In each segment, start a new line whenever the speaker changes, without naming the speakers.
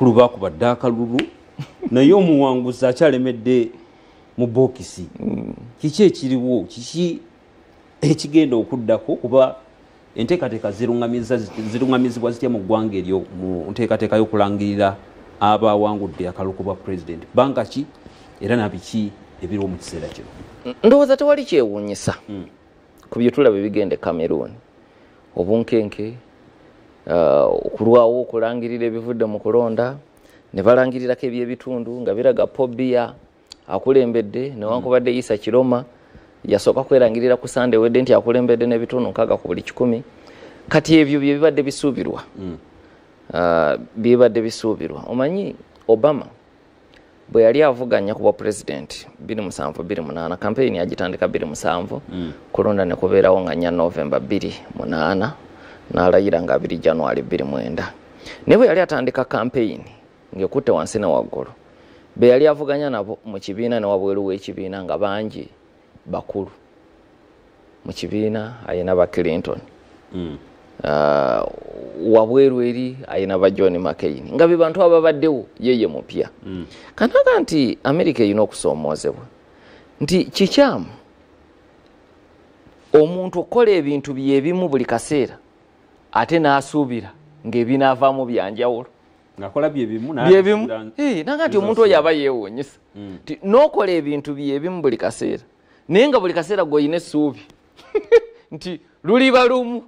abakulu baakubadde akalulu naye omuwanguzi akyalemedde mu bokisi. Kiki ekiriwo, kiki ekigenda okuddako kuba enteekateeka zirungamizibwa zitya mu ggwanga eryo mu nteekateeka y'okulangirira abawangudde akalulu ku bwa pulezidenti? Bbanga ki era nabiki ebiriwo mu kiseera kino?
Ndowooza tewali kyewuunyisa ku bye tulaba bigenda e Cameroon. Obunkenke, okulwawo okulangirira ebivudde mu kulonda, ne balangirirako eby'ebitundu nga biraga Pobia akulembedde newankubadde Issa Kiroma yasooka kwerangirira ku Sunday wedde nti akulembedde n'ebitundu 6 ku buli 100. Kati ebyo bye bibadde bisuubirwa. Bibadde bisuubirwa. Omanyi Obama bwe yali avuganya ku bwa president 2007-2008 campaign yagitandika 2007 kulonda ne kubeerawo nga 4 November 2008 n'alayira nga 2 January 2009. Ne bwe yali atandika campaign ng'ekutte wansi ne waggulu, be yali avuganya nabo mu kibiina ne wabweru w'ekibiina nga bangi bakulu mu kibiina ayina ba Clinton, wabweru eri ayina ba John McCain, nga be bantu ababaddewo yeye mupya. Kanaga nti America erina okusoomoozebwa nti kikyamu omuntu okukola ebintu byebimu buli kaseera ate n'asuubira ng'ebinaavaamu byanjawulo.
Ngakola byebimu
nanga nti omuntu oyo aba yeewuunyisa nti n'okola ebintu byebimu buli kaseera naye nga buli kaseera gw'olina essuubi nti luliba lumu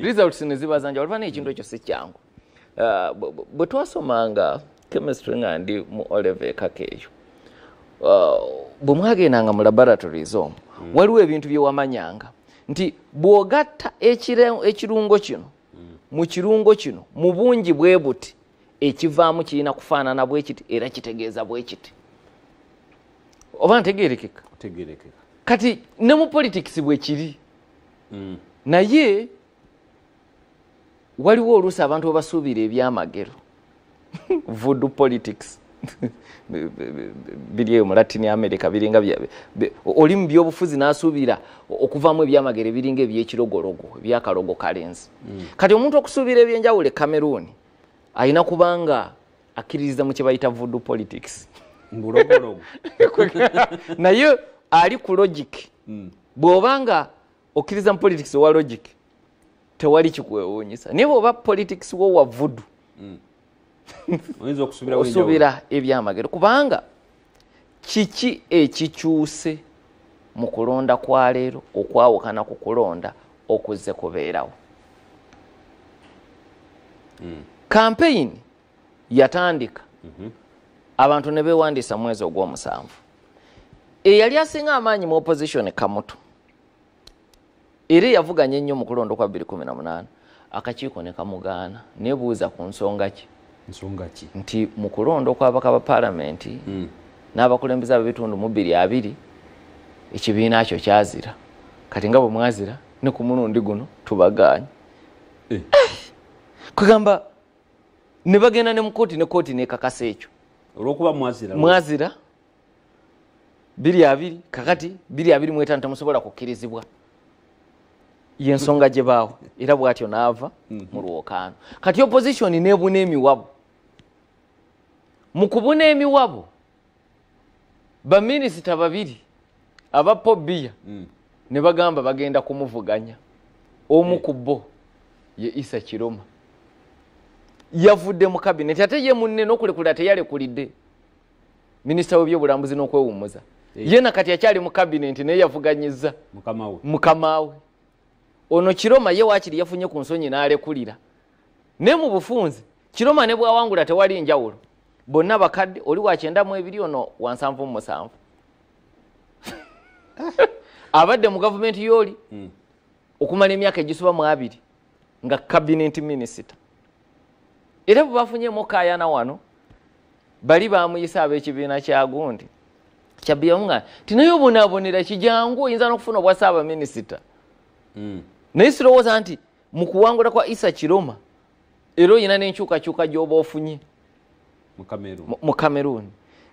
results ne ziba zanjawulo. Olaba n'ekintu ekyo si kyangu. Bwe twasomanga chemistry nga ndi mu Olive Kakeyo, bwe mwagendanga mu laboratories omwo waliwo ebintu bye wamanyanga nti bw'ogatta ekirungo kino mu kirungo kino mu bungi bwe buti ekivaamu kirina kufaanana bwe kiti era kitegeeza bwe kiti. Oba ntegeerekeka? Kati ne mu politics bwe kiri. Naye waliwo oluusi abantu bwe basuubira ebyamagero voodoo politics biri eyo mu Latin America biringa oli mu byobufuzi n'asuubira okuvaamu ebyamagero biringa ebyekirogologo ebyakalogo kalenzi. Kati omuntu okusuubira ebyenjawulo e Cameroon ayina kubanga akkiririza mu kye bayita voodoo politics naye ali ku logic. Bw'obanga okkiriza mu politics owa logic tewali kikwewuunyisa, naye bw'oba politics wo wa voodoo osuubira ebyamagero. Kubanga kiki ekikyuse mu kulonda kwa leero okwawukana ku kulonda okuzze kubeerawo? Campaign yatandika abantu ne beewandiisa mwezi ogw'omusanvu. Eyali asinga amaanyi mu opposition Kamutu era yavuganya ennyo mu kulonda kwa 2018 akakiiko ne kamugaana. Nebuuza ku nsonga ki? Nti mu kulonda kw'abaka ba palamenti n'abakulembeze ab'ebitundu mu 220 ekibiina kyo kyazira. Kati nga bwe mwazira ne ku mulundi guno tubagaanye. Kugamba ne bagenda ne mu kooti ne kooti n'ekakasa ekyo
olw'okuba
mwazira 220 kakati 225 temusobola kukkirizibwa. Yensonga gye baawo era bw'atyo n'ava mu lwokaano. Kati opposition n'ebuna emiwabo. Mu kubuna emiwabo baminisita 2 aba Pobia ne bagamba bagenda kumuvuganya. Omu ku bo ye Issa Kiroma yavudde mu cabinet ate ye munne n'okulekulira teyalekulidde minisita w'ebyobulambuzi n'okwewummuza. Ye nakati akyali mu cabinet naye yavuganyizza mukamawe. Ono Kiroma ye waakiri yafunye ku nsonyi n'alekulira. Ne mu bufunze Kiroma ne bwawangula tewali njawulo. Bonna bakadde oli wa 92 ono wa 77. Abadde mu government yoli okumala emyaka egisoba mu 2 nga cabinet minister. Era bwe bafunyemu kaayana wano bali baamuyisa ab'ekibiina kya gundi kyabiyamunga tinayo bonaabonera kijangu oyinza n'okufuna obwa ssaaba minisita. Naye sirowooza nti mu kuwangula kwa Issa Kiroma era oyina n'enkyukakyuka gy'oba ofunye mu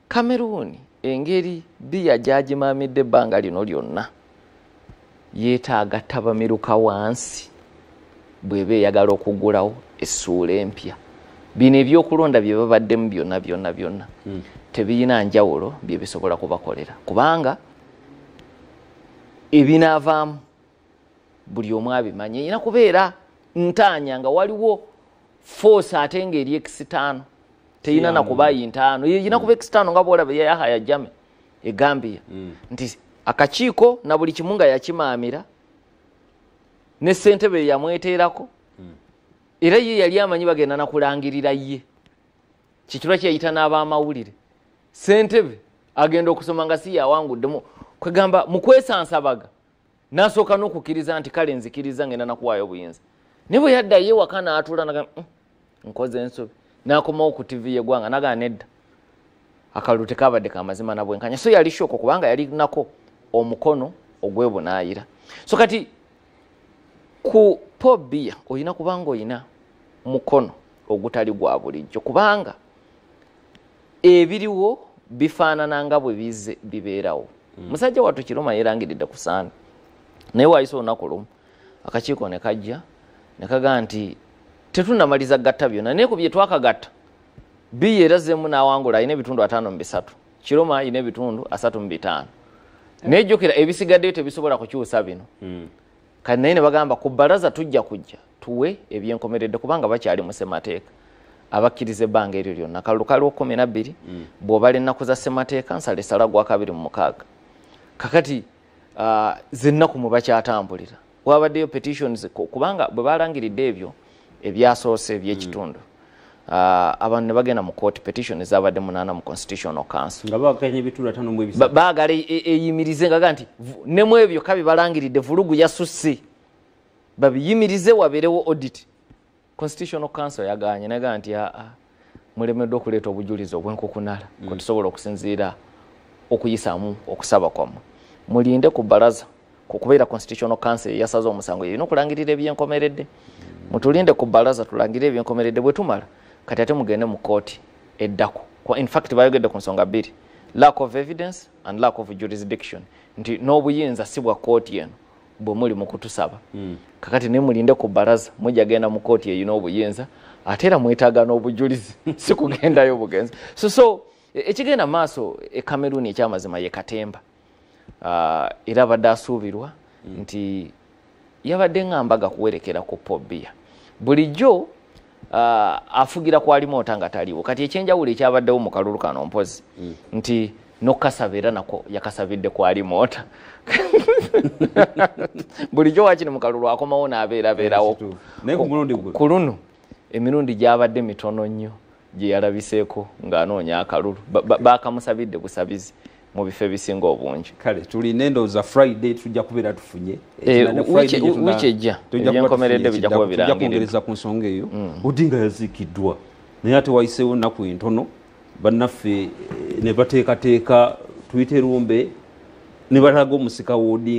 Cameroon. Engeri biya gyagimamidde ebbanga lino lyonna yeetaaga tabamiruka wansi bw'eba eyagala okugulawo essuula empya bino ebyokulonda bye babaddemu byonna tebiyina njawulo bye bisobola kubakolera kubanga ebinaavaamu buli omu abimanye erina kubeera ntaanya nga waliwo force ate ng'eri X5 teyina nakubayi ntaano erina kuba X5 nga bwolaba Yahya Jammeh e Gambia nti akakiiko na buli kimu nga yakimaamira ne ssentebe yamweteerako era ye yali amanyi bagenda nakulangirira ye kikirwa kyeyita n'abamawulire ssentebe agenda okusoma nga si yawanguddemu kwegamba mu kwesansabaga n'asooka n'okukkiriza nti kale nzikiriza ngenda nakuwaayo obuyinza ne bwe yadda ye waka n'atuula naga nkoze ensobi n'akomawo ku TV y'eggwanga naga nedda akalulu tekabadde kamazima na bwenkanya so yali shoko kubanga yali nako omukono ogwebunaayira so kati ku Pobia oyina kubanga oyina mukono ogutali gwa bulijjo kubanga ebiriwo bifaanana nga bwe bize bibeerawo musajja wattu Kiruma yerangiridde ku Sande naye waayise olunaku lumu akakiiko ne kajja ne kagaa nti tetunnamaliza gatta byonna naye ku bye twakagatta bi erazzemu n'awangula alina ebitundu 5 Kiruma alina ebitundu 3 nejjukira ebisigaddeyo tebisobola kukyusa bino kati naye ne bagamba ku bbalaza tujja kujja tuwe ebyenkomeredde kubanga bakyali mu ssemateeka abakkiriza ebbanga eryo lyonna kalulu kaliwo 12 bw'obala ennaku za ssemateeka nsala esala gwa 26 kakati zennaku mu bakyatambulira wabaddeyo petitions kubanga bwe balangiridde ebyo ebyasoose ebyekitundu abantu ne bagenda mu court petition ezabadde 8 mu Constitutional Council
nga bakanye bitundu 5
baagala eyimirize nga nti ne mu ebyo kabi balangiridde vulugu yasusse babiyimirize wabeerewo audit Constitutional Council yaganye naga nti mulemeddwa okuleeta obujulizi obwenkukunala kwe tusobola okusinziira okuyisaamu okusaba kwammwe mulinde ku bbalaza kukubeera Constitutional Council yasaza omusango yino okulangirira ebyenkomeredde mutulinde ku bbalaza tulangire ebyenkomeredde bwe tumala kati ate mugende mu kooti eddako in fact bayogedde ku nsonga 2 lack of evidence and lack of jurisdiction nti n'obuyinza si bwa kooti eno bwe muli mu kutusaba kakati ne mulinde ku bbalaza mujja genda mu kooti eyina obuyinza ate era mwetaaga n'obujulizi si kugendayo bugenzi so ekigenda maaso e Cameroon ekyamazima ye Katemba era abadde asuubirwa nti yabadde ng'ambaga kuwerekera ku Pobia bulijjo afugira ku Alimoota nga taliwo kati ekyenjawulo ekyabaddewo mu kalulu kano mpozi nti n'okukasaba era nako yakasabidde ku Alimoota bulijjo wakino mu kalulu akomawo n'abeerabeerawo ku luno emirundi gyabadde mitono nnyo gye yalabiseeko ng'anoonya akalulu bakamusabidde busabizi mu bifo ebisinga obungi
kale tulina endowooza Friday tujja kubeera tufunye
wiki ejja ebyenkomeredde bijja kuba birangirira
tujja kwongereza ku nsonga eyo Odinga yaziikiddwa naye ate wayiseewo ennaku entono bannaffe ne bateekateeka tuyite lumbe ne balaga omusika wa Odinga